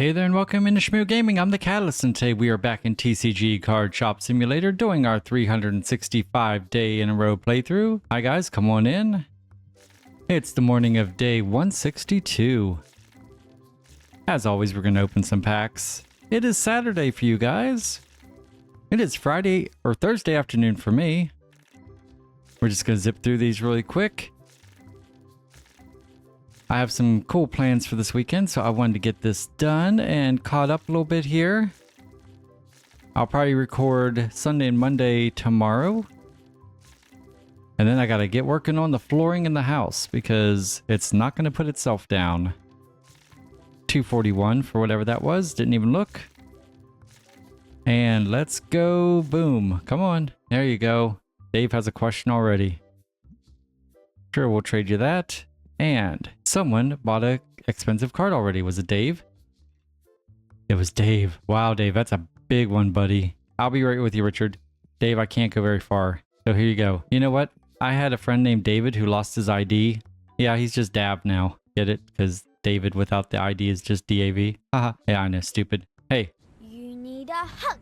Hey there and welcome into Shmoo Gaming. I'm the Catalyst and today we are back in TCG Card Shop Simulator doing our 365 day in a row playthrough. Hi guys, come on in. It's the morning of day 162. As always, we're going to open some packs. It is Saturday for you guys. It is Friday or Thursday afternoon for me. We're just going to zip through these really quick. I have some cool plans for this weekend, so I wanted to get this done and caught up a little bit here. I'll probably record Sunday and Monday tomorrow. And then I gotta get working on the flooring in the house because it's not gonna put itself down. 241 for whatever that was, didn't even look. And let's go, boom. Come on, there you go. Dave has a question already. Sure, we'll trade you that. And someone bought an expensive card already. Was it Dave? It was Dave. Wow, Dave, that's a big one, buddy. I'll be right with you, Richard. Dave, I can't go very far. So here you go. You know what? I had a friend named David who lost his ID. Yeah, he's just Dab now. Get it? Because David without the ID is just DAV. Haha. Yeah, I know. Stupid. Hey. You need a hug.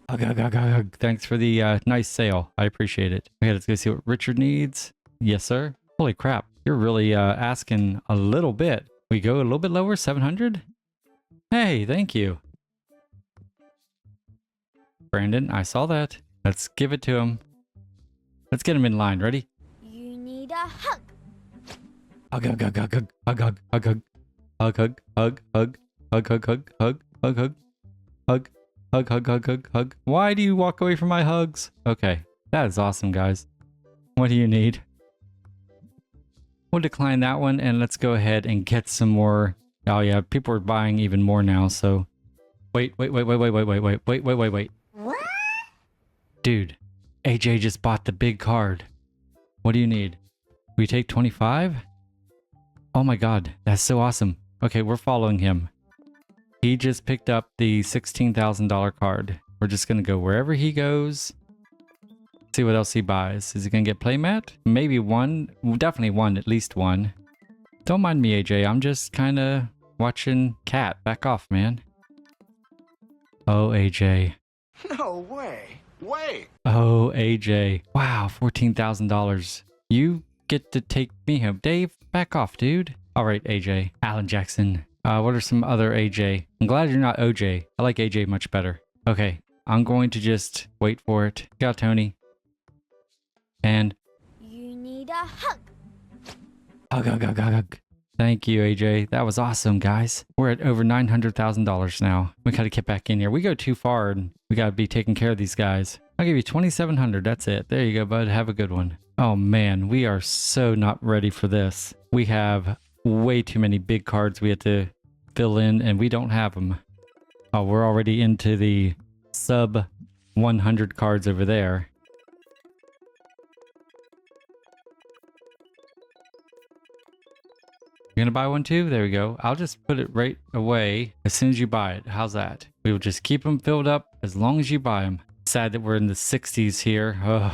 Hug. Thanks for the nice sale. I appreciate it. Okay, let's go see what Richard needs. Yes, sir. Holy crap. You're really asking a little bit. We go a little bit lower, 700? Hey, thank you. Brandon, I saw that. Let's give it to him. Let's get him in line. Ready? You need a hug. Hug. Why do you walk away from my hugs? Okay, that is awesome, guys. What do you need? We'll decline that one and let's go ahead and get some more. Oh yeah, people are buying even more now, so. Wait. What? Dude, AJ just bought the big card. What do you need? We take 25? Oh my god, that's so awesome. Okay, we're following him. He just picked up the $16,000 card. We're just gonna go wherever he goes. See what else he buys. Is he gonna get playmat? Maybe one. Definitely one. At least one. Don't mind me, AJ. I'm just kind of watching Cat. Back off, man. Oh, AJ. No way. Wait. Oh, AJ. Wow, $14,000. You get to take me home. Dave, back off, dude. All right, AJ. Alan Jackson. What are some other AJ? I'm glad you're not OJ. I like AJ much better. Okay, I'm going to just wait for it. Got Tony. And You need a hug. Hug. Thank you, AJ. That was awesome, guys. We're at over $900,000 now. We gotta get back in here. We go too far and we gotta be taking care of these guys. I'll give you 2,700. That's it. There you go, bud. Have a good one. Oh man, we are so not ready for this. We have way too many big cards we have to fill in and we don't have them. Oh, we're already into the sub 100 cards over there. You're gonna buy one too? There we go. I'll just put it right away as soon as you buy it. How's that? We will just keep them filled up as long as you buy them. Sad that we're in the 60s here. Ugh.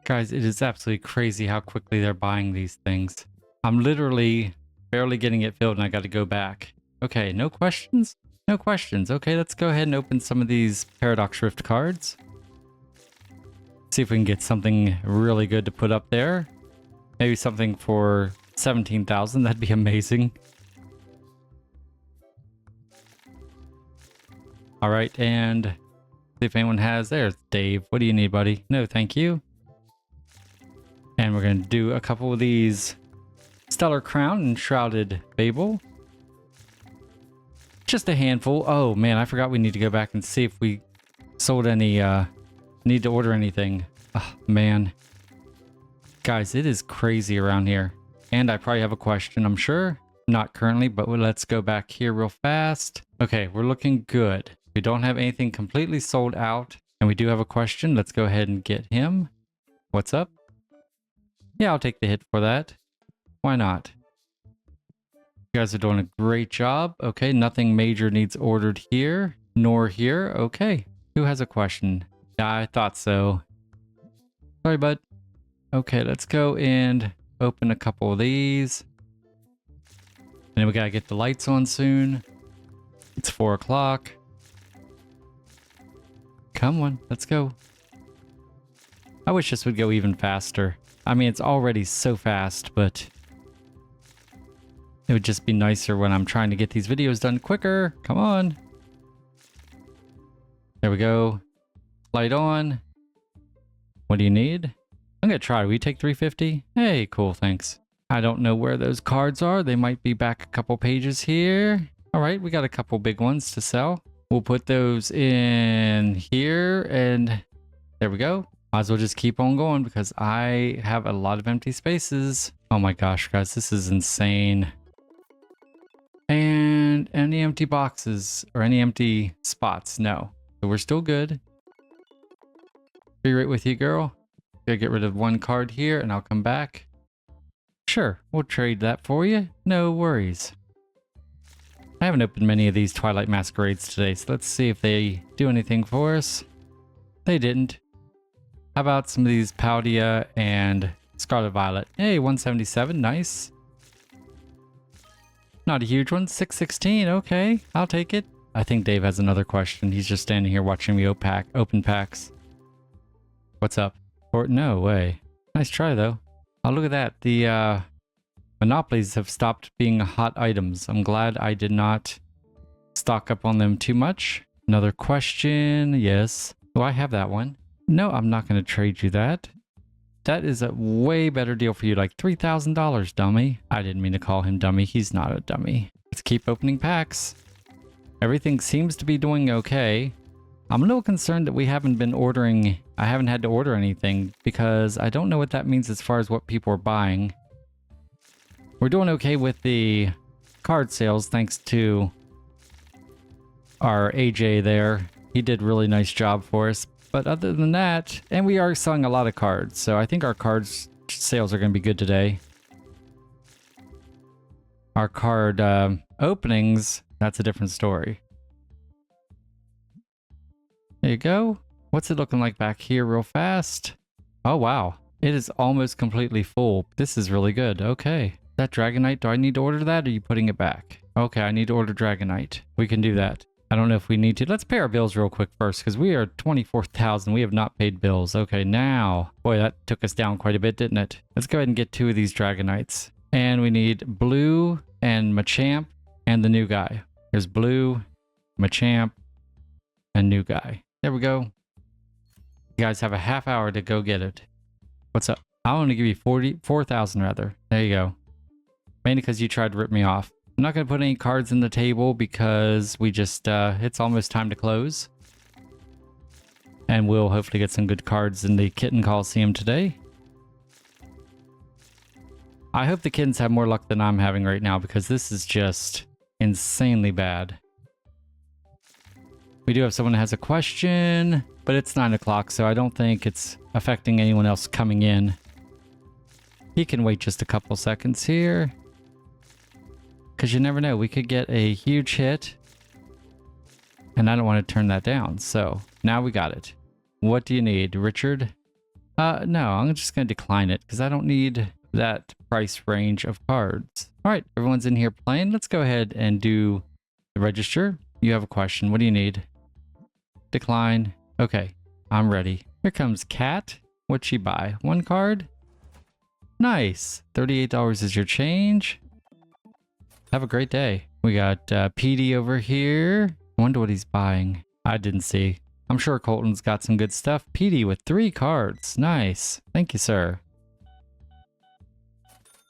Guys, it is absolutely crazy how quickly they're buying these things. I'm literally barely getting it filled and I got to go back. Okay, no questions? No questions. Okay, let's go ahead and open some of these Paradox Rift cards. See if we can get something really good to put up there. Maybe something for 17,000. That'd be amazing. All right, and see if anyone has. There's Dave. What do you need, buddy? No, thank you. And we're going to do a couple of these Stellar Crown and Shrouded Babel. Just a handful. Oh man, I forgot we need to go back and see if we sold any, need to order anything. Oh man. Guys, it is crazy around here. And I probably have a question, I'm sure. Not currently, but let's go back here real fast. Okay, we're looking good. We don't have anything completely sold out. And we do have a question. Let's go ahead and get him. What's up? Yeah, I'll take the hit for that. Why not? You guys are doing a great job. Okay, nothing major needs ordered here. Nor here. Okay. Who has a question? Yeah, I thought so. Sorry, bud. Okay, let's go and open a couple of these. And then we gotta get the lights on soon. It's 4 o'clock. Come on, let's go. I wish this would go even faster. I mean, it's already so fast, but it would just be nicer when I'm trying to get these videos done quicker. Come on. There we go. Light on. What do you need? I'm gonna try. We take 350? Hey, cool, thanks. I don't know where those cards are. They might be back a couple pages here. All right, we got a couple big ones to sell. We'll put those in here and there we go. Might as well just keep on going because I have a lot of empty spaces. Oh my gosh, guys, this is insane. And any empty boxes or any empty spots? No. So we're still good. Be right with you, girl. Gotta get rid of one card here and I'll come back. Sure, we'll trade that for you. No worries. I haven't opened many of these Twilight Masquerades today, so let's see if they do anything for us. They didn't. How about some of these Paldea and Scarlet Violet? Hey, 177, nice. Not a huge one, 616, okay, I'll take it. I think Dave has another question. He's just standing here watching me open packs. What's up? Or no way. Nice try though. Oh, look at that. The monopolies have stopped being hot items. I'm glad I did not stock up on them too much. Another question. Yes. Do I have that one? No, I'm not going to trade you that. That is a way better deal for you. Like $3,000, dummy. I didn't mean to call him dummy. He's not a dummy. Let's keep opening packs. Everything seems to be doing okay. I'm a little concerned that we haven't been ordering. I haven't had to order anything because I don't know what that means as far as what people are buying. We're doing okay with the card sales thanks to our AJ there. He did a really nice job for us. But other than that, and we are selling a lot of cards, so I think our cards sales are going to be good today. Our card openings, that's a different story. There you go. What's it looking like back here real fast? Oh, wow. It is almost completely full. This is really good. Okay. That Dragonite, do I need to order that or are you putting it back? Okay, I need to order Dragonite. We can do that. I don't know if we need to. Let's pay our bills real quick first because we are 24,000. We have not paid bills. Okay, now. Boy, that took us down quite a bit, didn't it? Let's go ahead and get 2 of these Dragonites. And we need Blue and Machamp and the new guy. There's Blue, Machamp, and new guy. There we go. You guys have a half hour to go get it. What's up? I want to give you 4,000 rather. There you go. Mainly because you tried to rip me off. I'm not going to put any cards in the table because we just, it's almost time to close. And we'll hopefully get some good cards in the Kitten Coliseum today. I hope the kittens have more luck than I'm having right now because this is just insanely bad. We do have someone that has a question, but it's 9 o'clock, so I don't think it's affecting anyone else coming in. He can wait just a couple seconds here. Because you never know, we could get a huge hit. And I don't want to turn that down, so now we got it. What do you need, Richard? No, I'm just going to decline it because I don't need that price range of cards. All right, everyone's in here playing. Let's go ahead and do the register. You have a question. What do you need? Decline. Okay, I'm ready. Here comes Kat. What'd she buy? 1 card? Nice. $38 is your change. Have a great day. We got PD over here. I wonder what he's buying. I didn't see. I'm sure Colton's got some good stuff. PD with 3 cards. Nice. Thank you, sir.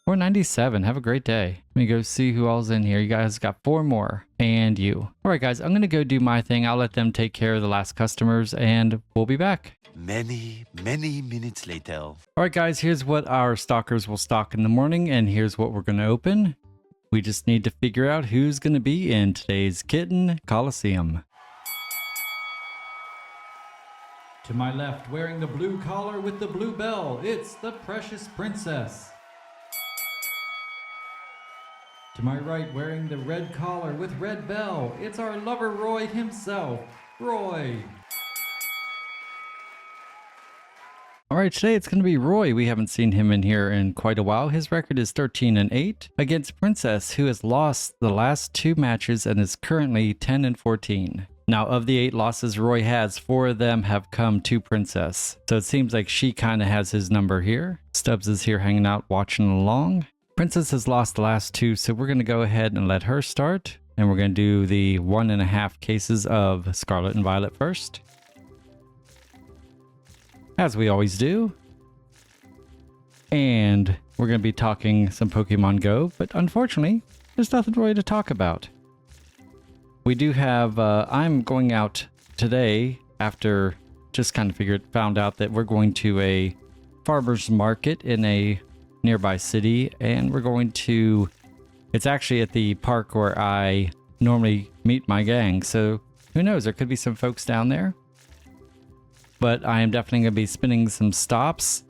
497. Have a great day. Let me go see who all's in here. You guys got 4 more. And you. All right, guys. I'm going to go do my thing. I'll let them take care of the last customers and we'll be back. Many minutes later. All right, guys. Here's what our stalkers will stock in the morning and here's what we're going to open. We just need to figure out who's going to be in today's Kitten Coliseum. To my left, wearing the blue collar with the blue bell, it's the Precious Princess. To To my right, wearing the red collar with red bell, it's our lover Roy himself. Roy! Alright, today it's going to be Roy. We haven't seen him in here in quite a while. His record is 13-8 against Princess, who has lost the last 2 matches and is currently 10-14. Now, of the 8 losses Roy has, 4 of them have come to Princess. So it seems like she kind of has his number here. Stubbs is here hanging out, watching along. Princess has lost the last 2, so we're going to go ahead and let her start. And we're going to do the 1.5 cases of Scarlet and Violet first, as we always do. And we're going to be talking some Pokemon Go, but unfortunately, there's nothing really to talk about. We do have, I'm going out today after just kind of found out that we're going to a farmer's market in a nearby city, and we're going to, it's actually at the park where I normally meet my gang, so who knows, there could be some folks down there. But I am definitely going to be spinning some stops.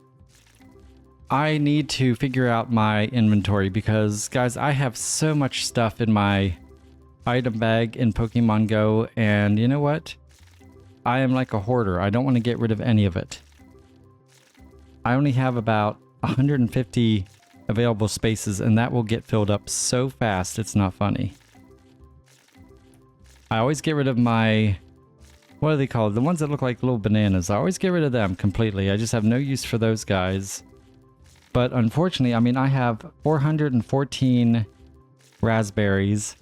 I need to figure out my inventory because, guys, I have so much stuff in my item bag in Pokemon Go, and you know what? I am like a hoarder. I don't want to get rid of any of it. I only have about 150 available spaces, and that will get filled up so fast, it's not funny. I always get rid of my... what are they called? The ones that look like little bananas. I always get rid of them completely. I just have no use for those guys. But unfortunately, I mean, I have 414 raspberries,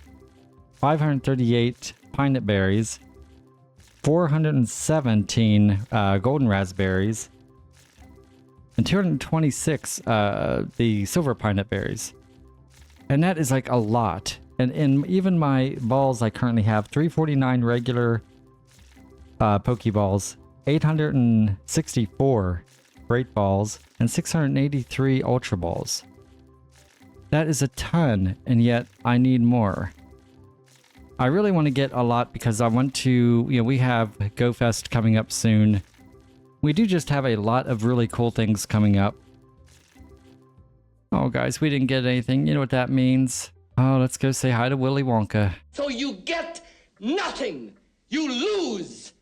538 pinot berries, 417 golden raspberries, and 226 the silver pinot berries. And that is like a lot. And in even my balls, I currently have 349 regular Pokeballs, 864 Great Balls, and 683 Ultra Balls. That is a ton, and yet I need more. I really want to get a lot because I want to, you know, we have Go Fest coming up soon. We do just have a lot of really cool things coming up. Oh, guys, we didn't get anything. You know what that means? Oh, let's go say hi to Willy Wonka. So you get nothing. You lose.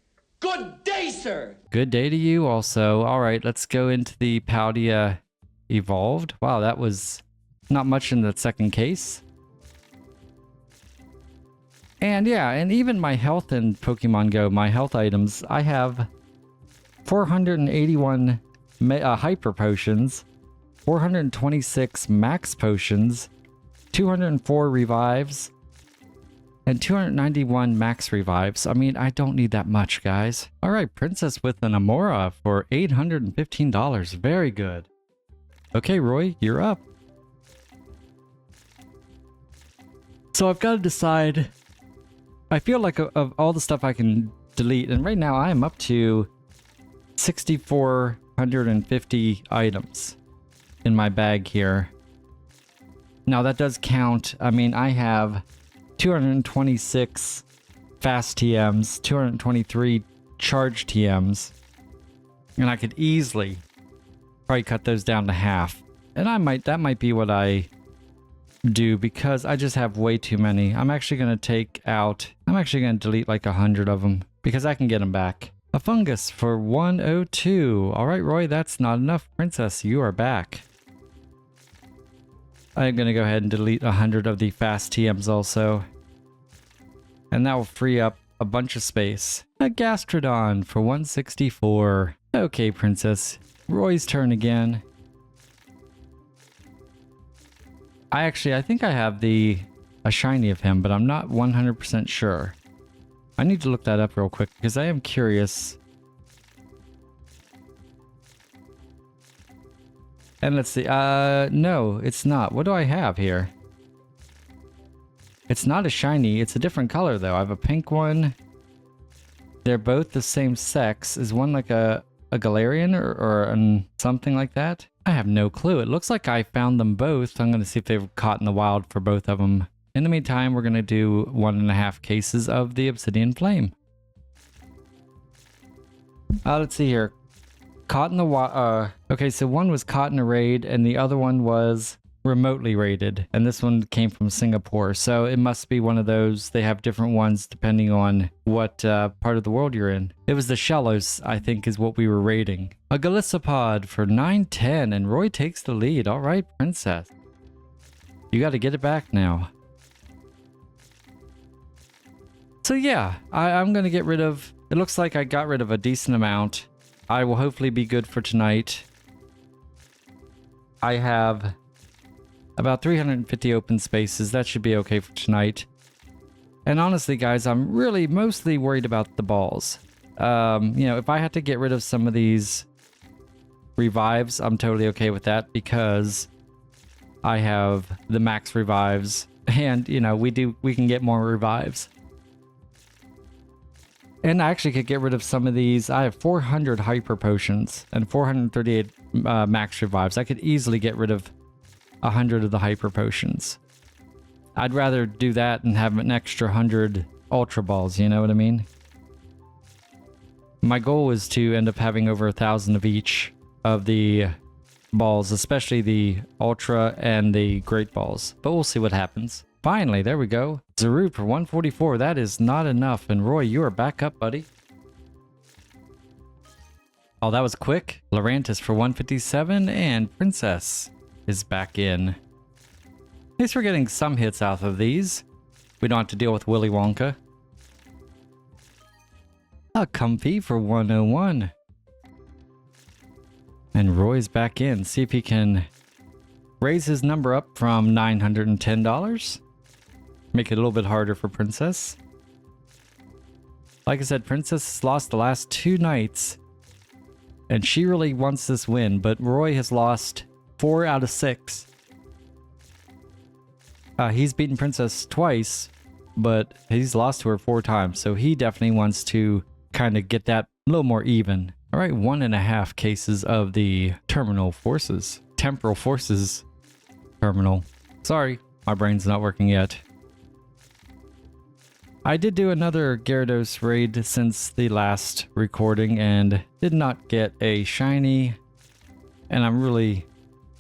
Good day, sir. Good day to you also. All right, let's go into the Paldea Evolved. Wow, that was not much in the second case. And yeah, and even my health in Pokemon Go, my health items, I have 481 Hyper Potions, 426 Max Potions, 204 Revives, and 291 Max Revives. I mean, I don't need that much, guys. All right, Princess with an Amora for $815. Very good. Okay, Roy, you're up. So I've got to decide. I feel like of all the stuff I can delete, and right now I am up to 6,450 items in my bag here. Now that does count. I mean, I have 226 fast TMs, 223 charge TMs, and I could easily probably cut those down to half. And that might be what I do because I just have way too many. I'm actually going to delete like 100 of them because I can get them back. A fungus for 102. All right, Roy, that's not enough. Princess, you are back. I'm going to go ahead and delete 100 of the fast TMs also. And that will free up a bunch of space. A Gastrodon for 164. Okay, Princess. Roy's turn again. I think I have a shiny of him, but I'm not 100% sure. I need to look that up real quick because I am curious. And let's see. No, it's not. What do I have here? It's not a shiny. It's a different color, though. I have a pink one. They're both the same sex. Is one like a Galarian or something like that? I have no clue. It looks like I found them both. I'm going to see if they've caught in the wild for both of them. In the meantime, we're going to do 1.5 cases of the Obsidian Flame. Let's see here. Caught in the wild. Okay, so one was caught in a raid, and the other one was remotely rated, and this one came from Singapore, so it must be one of those. They have different ones depending on what part of the world you're in. It was the Shallows, I think, is what we were rating. A Galissapod for 910, and Roy takes the lead. All right, Princess. You got to get it back now. So yeah, I'm going to get rid of... It looks like I got rid of a decent amount. I will hopefully be good for tonight. I have about 350 open spaces. That should be okay for tonight. And honestly, guys, I'm really mostly worried about the balls. You know, if I had to get rid of some of these revives, I'm totally okay with that because I have the max revives, and you know, we can get more revives. And I actually could get rid of some of these. I have 400 hyper potions and 438 max revives. I could easily get rid of 100 of the hyper potions. I'd rather do that and have an extra 100 ultra balls, you know what I mean? My goal is to end up having over 1,000 of each of the balls, especially the ultra and the great balls, but we'll see what happens. Finally, there we go. Zarude for 144. That is not enough. And Roy, you are back up, buddy. Oh, that was quick. Lorantis for 157, and Princess is back in. At least we're getting some hits out of these. We don't have to deal with Willy Wonka. A Comfy for 101. And Roy's back in. See if he can raise his number up from $910. Make it a little bit harder for Princess. Like I said, Princess has lost the last 2 nights. And she really wants this win, but Roy has lost 4 out of 6. He's beaten Princess twice, but he's lost to her 4 times. So he definitely wants to kind of get that a little more even. All right, 1.5 cases of the Temporal Forces terminal. Sorry, my brain's not working yet. I did do another Gyarados raid since the last recording and did not get a shiny, and I'm really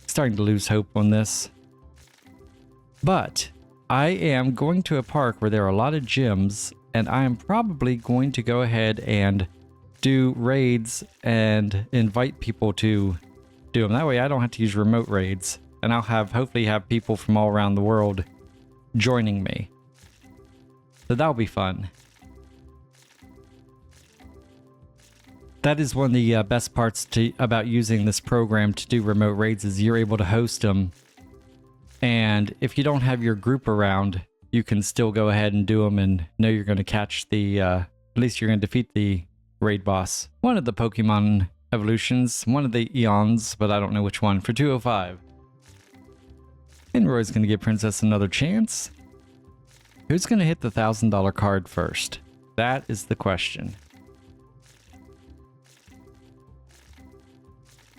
starting to lose hope on this. But I am going to a park where there are a lot of gyms, and I am probably going to go ahead and do raids and invite people to do them. That way I don't have to use remote raids, and I'll hopefully have people from all around the world joining me. So that'll be fun. That is one of the best parts about using this program to do remote raids is you're able to host them. And if you don't have your group around, you can still go ahead and do them and know you're going to catch the, at least you're going to defeat the raid boss. One of the Pokemon evolutions, one of the Eons, but I don't know which one, for 205. And Roy's going to give Princess another chance. Who's going to hit the $1,000 card first? That is the question.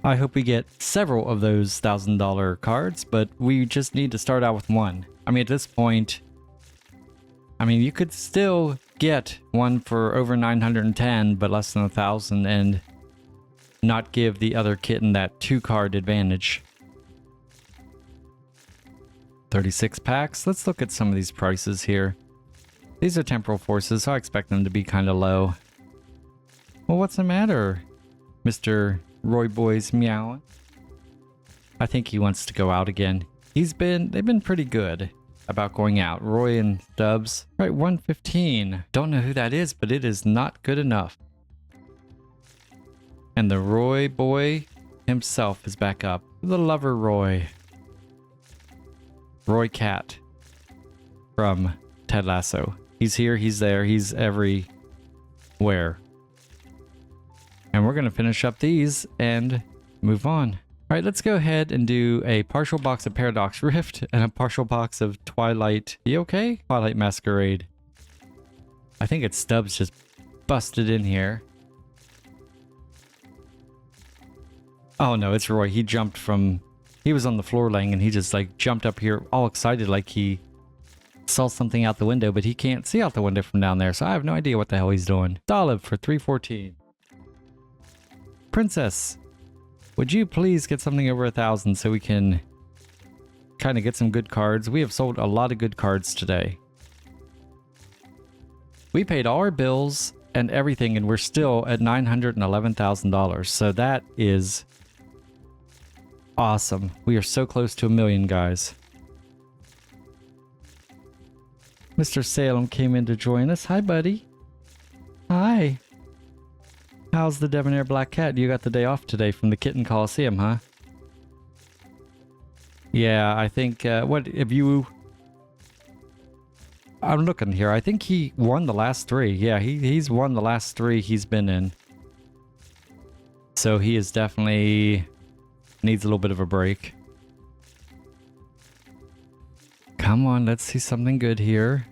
I hope we get several of those $1,000 cards, but we just need to start out with one. I mean, at this point, I mean, you could still get one for over 910, but less than 1,000, and not give the other kitten that 2-card advantage. 36 packs. Let's look at some of these prices here. These are Temporal Forces, so I expect them to be kind of low. Well, what's the matter, Mr. Roy Boy's meowing? I think he wants to go out again. They've been pretty good about going out. Roy and Stubbs. Right, 115. Don't know who that is, but it is not good enough. And the Roy Boy himself is back up. The Lover Roy. Roy Cat from Ted Lasso. He's here, he's there, he's everywhere. And we're going to finish up these and move on. All right, let's go ahead and do a partial box of Paradox Rift and a partial box of Twilight. You okay? Twilight Masquerade. I think it's Stubbs just busted in here. Oh no, it's Roy. He jumped from... He was on the floor laying and he just like jumped up here all excited like he saw something out the window, but he can't see out the window from down there, so I have no idea what the hell he's doing. Dolib for 314. Princess, would you please get something over 1,000 so we can kind of get some good cards. We have sold a lot of good cards today. We paid all our bills and everything, and we're still at $911,000. So that is awesome. We are so close to $1 million, guys. Mr. Salem came in to join us. Hi, buddy. Hi. How's the Debonair Black Cat? You got the day off today from the Kitten Coliseum, huh? Yeah, I think, what have you... I'm looking here. I think he won the last 3. Yeah, he's won the last 3 he's been in. So he is definitely needs a little bit of a break. Come on, let's see something good here.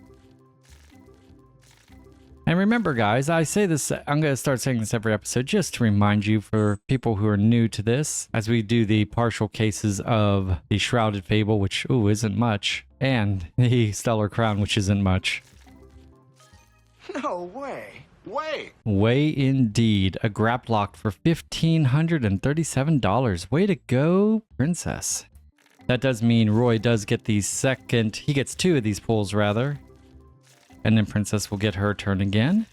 And remember, guys, I say this, I'm going to start saying this every episode just to remind you, for people who are new to this, as we do the partial cases of the Shrouded Fable, which, ooh, isn't much, and the Stellar Crown, which isn't much. No way. Way. Way indeed. A Graplock for $1,537. Way to go, Princess. That does mean Roy does get the second, he gets 2 of these pulls, rather. And then Princess will get her turn again.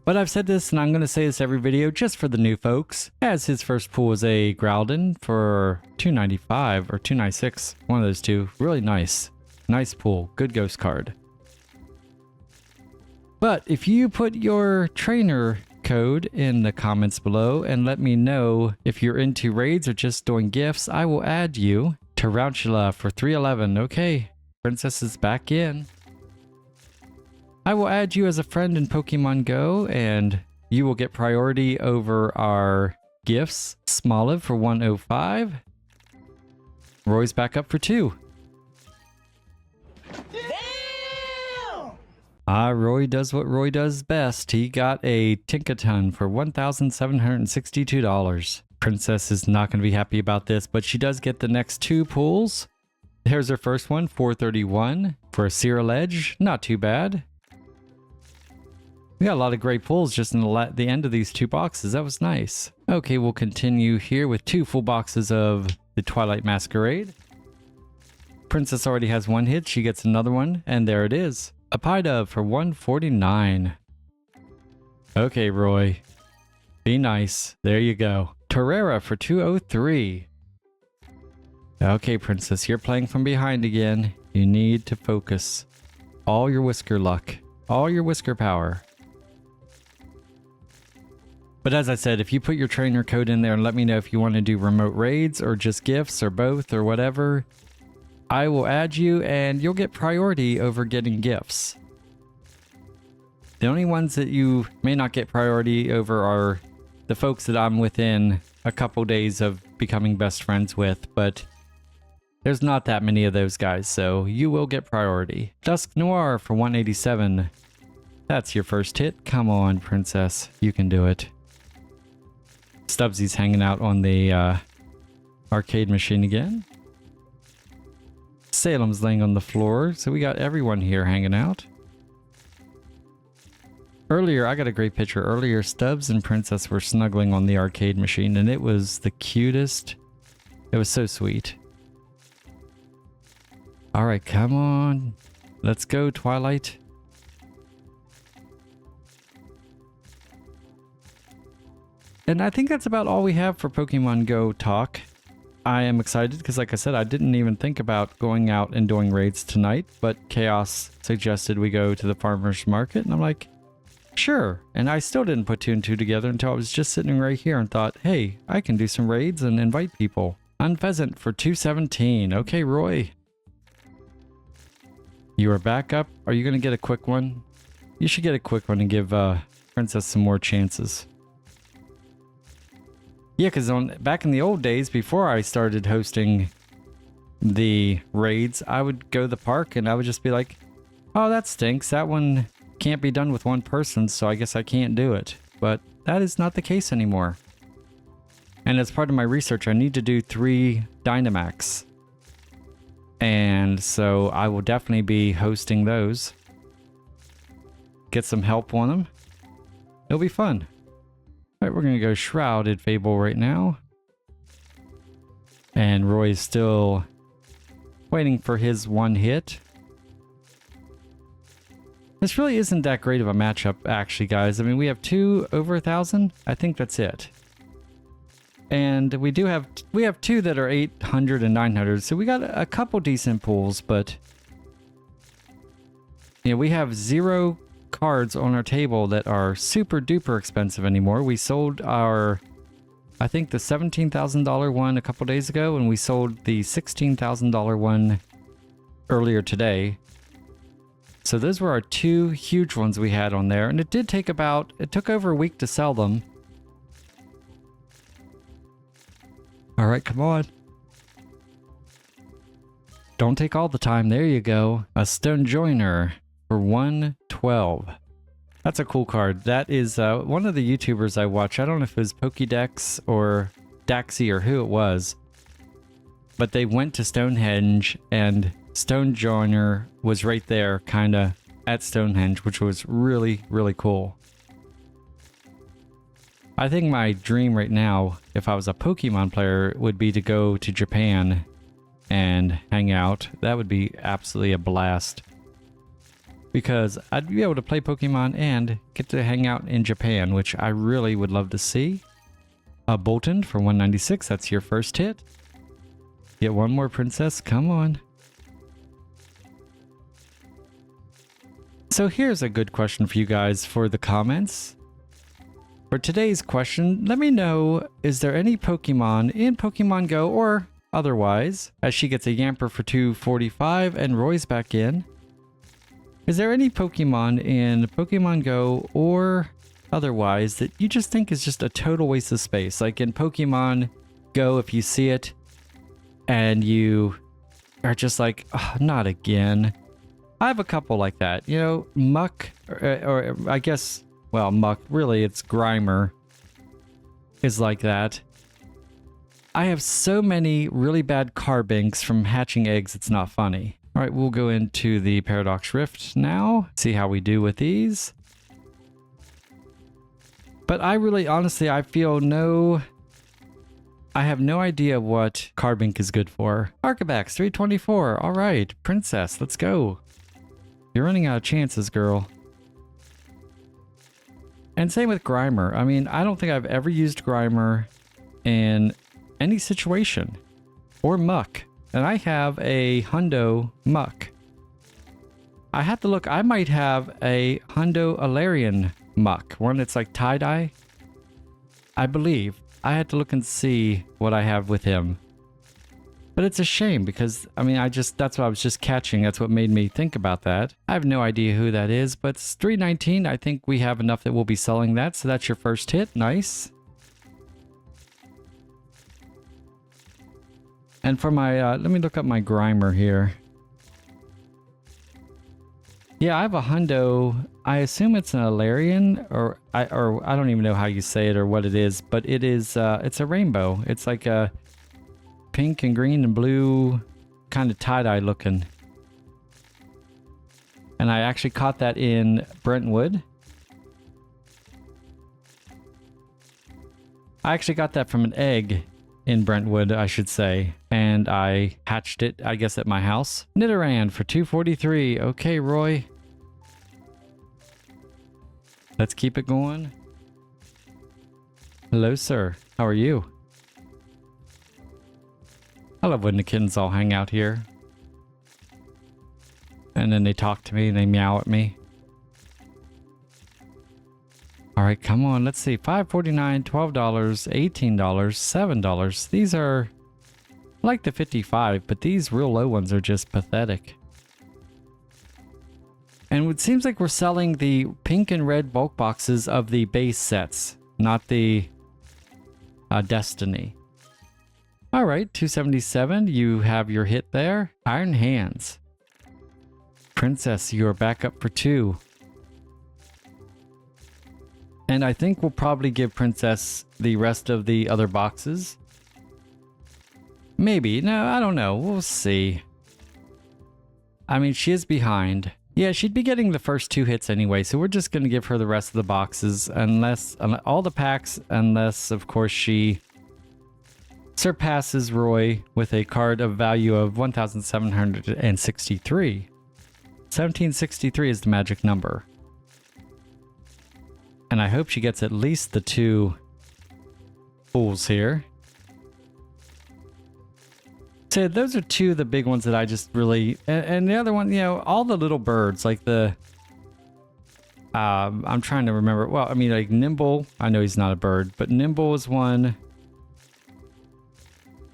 But I've said this, and I'm going to say this every video just for the new folks, as his first pull was a Groudon for $295 or $296, one of those two. Really nice. Nice pull. Good ghost card. But if you put your trainer code in the comments below and let me know if you're into raids or just doing gifts, I will add you. Tarantula for $311. Okay, Princess is back in. I will add you as a friend in Pokemon Go, and you will get priority over our gifts. Smoliv for $105. Roy's back up for 2. Roy does what Roy does best. He got a Tinkaton for $1,762. Princess is not going to be happy about this, but she does get the next 2 pulls. Here's her first one, $431 for a Cyril-Edge. Not too bad. We got a lot of great pulls just in the end of these 2 boxes. That was nice. Okay, we'll continue here with 2 full boxes of the Twilight Masquerade. Princess already has 1 hit. She gets another one, and there it is. A Pidove for $149. Okay, Roy. Be nice. There you go. Torera for $203. Okay, Princess, you're playing from behind again. You need to focus. All your whisker luck. All your whisker power. But as I said, if you put your trainer code in there and let me know if you want to do remote raids or just gifts or both or whatever, I will add you and you'll get priority over getting gifts. The only ones that you may not get priority over are the folks that I'm within a couple days of becoming best friends with, but there's not that many of those guys, so you will get priority. Dusk Noir for $187. That's your first hit. Come on, Princess. You can do it. Stubbsy's hanging out on the arcade machine again. Salem's laying on the floor, so we got everyone here hanging out. Earlier, I got a great picture. Earlier, Stubbs and Princess were snuggling on the arcade machine, and it was the cutest. It was so sweet. All right, come on. Let's go, Twilight. And I think that's about all we have for Pokemon Go talk. I am excited because, like I said, I didn't even think about going out and doing raids tonight, but Chaos suggested we go to the farmer's market, and I'm like, sure. And I still didn't put 2 and 2 together until I was just sitting right here and thought, hey, I can do some raids and invite people. Unpheasant for $217. Okay, Roy. You are back up. Are you going to get a quick one? You should get a quick one and give Princess some more chances. Yeah, because back in the old days, before I started hosting the raids, I would go to the park and I would just be like, oh, that stinks. That one can't be done with 1 person, so I guess I can't do it. But that is not the case anymore. And as part of my research, I need to do 3 Dynamax. And so I will definitely be hosting those. Get some help on them. It'll be fun. All right, we're going to go Shrouded Fable right now. And Roy's still Waiting for his one hit. This really isn't that great of a matchup, actually, guys. I mean, we have 2 over 1,000. I think that's it. And we have 2 that are 800 and 900. So we got a couple decent pools, but yeah, we have 0 cards on our table that are super duper expensive anymore. We sold our, I think, the $17,000 one a couple days ago, and we sold the $16,000 one earlier today. So those were our 2 huge ones we had on there, and it took over a week to sell them. All right, come on. Don't take all the time. There you go. A Stone Joiner for 112. That's a cool card. That is one of the YouTubers I watch. I don't know if it was Pokédex or Daxi or who it was, but they went to Stonehenge and Stone Joiner was right there, kind of at Stonehenge, which was really, really cool. I think my dream right now, if I was a Pokemon player, would be to go to Japan and hang out. That would be absolutely a blast. Because I'd be able to play Pokemon and get to hang out in Japan, which I really would love to see. Bolton for 196, that's your first hit. Get one more princess, come on. So here's a good question for you guys for the comments. For today's question, let me know, is there any Pokemon in Pokemon Go or otherwise, as she gets a Yamper for 245 and Roy's back in. Is there any Pokemon in Pokemon Go or otherwise that you just think is just a total waste of space? Like in Pokemon Go, if you see it and you are just like, oh, not again. I have a couple like that. You know, Muck, or I guess, well, Muck, really it's Grimer is like that. I have so many really bad Carbanks from hatching eggs, it's not funny. All right, we'll go into the Paradox Rift now, see how we do with these. But I really, honestly, I have no idea what Carbink is good for. Arcabax, 324. All right, Princess, let's go. You're running out of chances, girl. And same with Grimer. I mean, I don't think I've ever used Grimer in any situation. Or Muck. And I have a Hundo Muck. I have to look. I might have a Hundo Alarian Muck. One that's like tie-dye. I believe. I had to look and see what I have with him. But it's a shame because, I mean, that's what I was just catching. That's what made me think about that. I have no idea who that is, but it's 319. I think we have enough that we'll be selling that. So that's your first hit. Nice. And for my, let me look up my Grimer here. Yeah, I have a Hundo. I assume it's an Alarian, or I don't even know how you say it or what it is, but it is, it's a rainbow. It's like a pink and green and blue, kind of tie-dye looking. And I actually caught that in Brentwood. I actually got that from an egg in Brentwood, I should say. And I hatched it, I guess, at my house. Nidoran for 243. Okay, Roy. Let's keep it going. Hello, sir. How are you? I love when the kittens all hang out here. And then they talk to me and they meow at me. All right, come on. Let's see. $5.49, $12, $18, $7. These are I like the 55, but these real low ones are just pathetic. And it seems like we're selling the pink and red bulk boxes of the base sets, not the Destiny. All right, 277. You have your hit there. Iron Hands. Princess, you are back up for 2. And I think we'll probably give Princess the rest of the other boxes. Maybe. No, I don't know. We'll see. I mean, she is behind. Yeah, she'd be getting the first 2 hits anyway, so we're just going to give her the rest of the boxes, unless all the packs, unless, of course, she surpasses Roy with a card of value of 1,763. 1763 is the magic number. And I hope she gets at least the 2 fools here. So those are 2 of the big ones that I just really... And the other one, you know, all the little birds, like the... I'm trying to remember. Well, I mean, like Nimble. I know he's not a bird, but Nimble is one.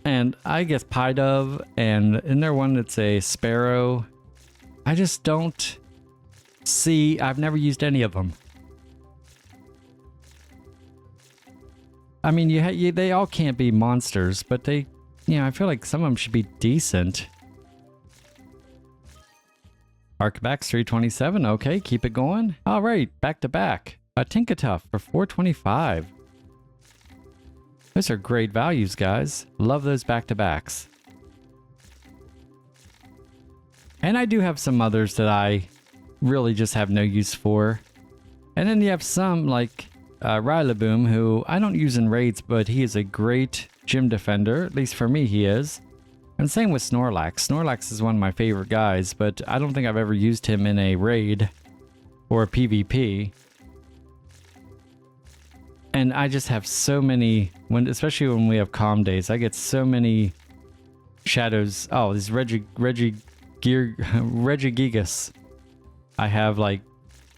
And I guess Pie Dove. And in there one that's a Sparrow. I just don't see... I've never used any of them. I mean, they all can't be monsters, but they... You know, I feel like some of them should be decent. Arcbacks 327. Okay, keep it going. All right, back to back. A Tinkatuff for 425. Those are great values, guys. Love those back to backs. And I do have some others that I really just have no use for. And then you have some like Rillaboom, who I don't use in raids, but he is a great gym defender. At least for me, he is. And same with Snorlax. Snorlax is one of my favorite guys, but I don't think I've ever used him in a raid or a PvP. And I just have so many, especially when we have calm days, I get so many shadows. Oh, these Regigigas. I have like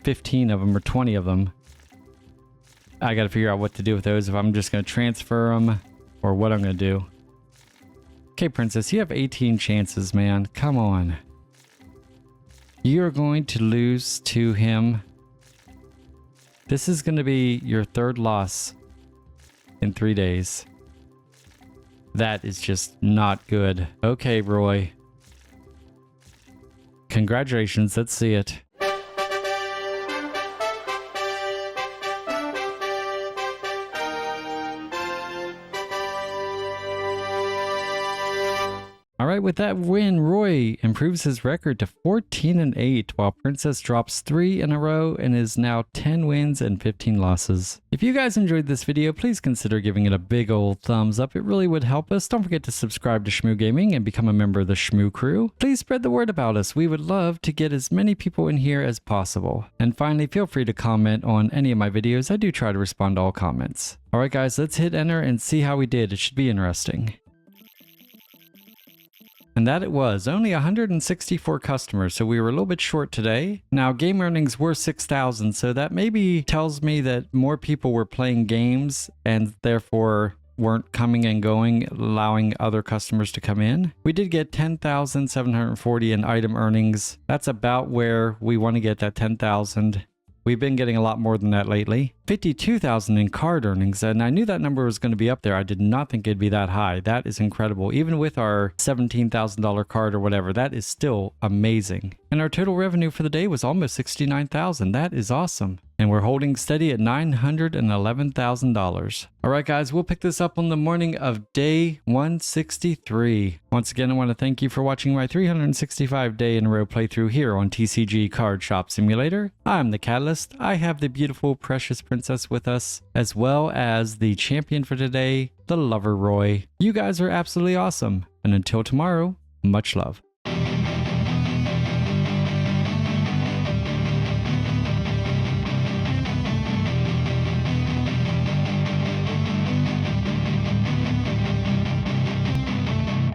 15 of them or 20 of them. I got to figure out what to do with those, if I'm just going to transfer them or what I'm going to do. Okay, Princess, you have 18 chances, man. Come on. You're going to lose to him. This is going to be your 3rd loss in 3 days. That is just not good. Okay, Roy. Congratulations. Let's see it. Alright, with that win, Roy improves his record to 14-8, while Princess drops 3 in a row and is now 10 wins and 15 losses. If you guys enjoyed this video, please consider giving it a big old thumbs up. It really would help us. Don't forget to subscribe to Shmoo Gaming and become a member of the Shmoo crew. Please spread the word about us. We would love to get as many people in here as possible. And finally, feel free to comment on any of my videos. I do try to respond to all comments. Alright guys, let's hit enter and see how we did. It should be interesting. And that it was. Only 164 customers, so we were a little bit short today. Now, game earnings were 6,000, so that maybe tells me that more people were playing games and therefore weren't coming and going, allowing other customers to come in. We did get 10,740 in item earnings. That's about where we want to get that 10,000. We've been getting a lot more than that lately. 52,000 in card earnings, and I knew that number was going to be up there. I did not think it'd be that high. That is incredible. Even with our $17,000 card or whatever, that is still amazing. And our total revenue for the day was almost $69,000. That is awesome. And we're holding steady at $911,000. All right, guys, we'll pick this up on the morning of day 163. Once again, I want to thank you for watching my 365 day in a row playthrough here on TCG Card Shop Simulator. I'm the Catalyst. I have the beautiful, precious Princess with us, as well as the champion for today, the Lover Roy. You guys are absolutely awesome. And until tomorrow, much love.